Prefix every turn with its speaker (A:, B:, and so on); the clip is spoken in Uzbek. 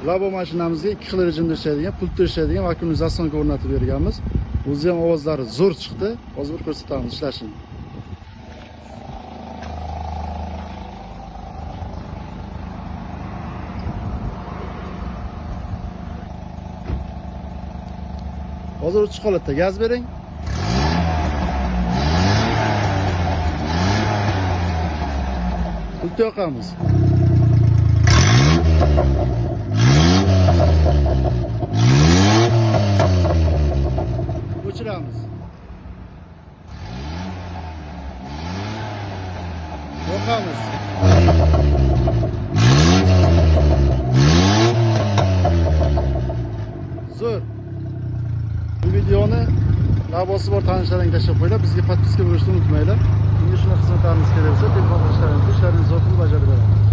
A: Labo mashinamizga 2 xil rejimda ishlaydigan, pultda ishlaydigan vakuumizatsiyonga o'rnatib berganmiz. O'zi ham ovozlari zo'r chiqdi. Hozir bir ko'rsatamiz ishlashini. Hozir uchiq holatda gaz bering. Pultda yoqamiz. O'chiramiz. Yoqamiz. Zo'r. Bu videoni labosi bor tanishlaringiz tashlab qo'yinglar. Bizga podpiska bo'lishni unutmanglar. Unga shuna xizmatlarimiz kerak bo'lsa, telefon qilishlaringiz, ishlaringizni zo'r qilib bajarib beramiz.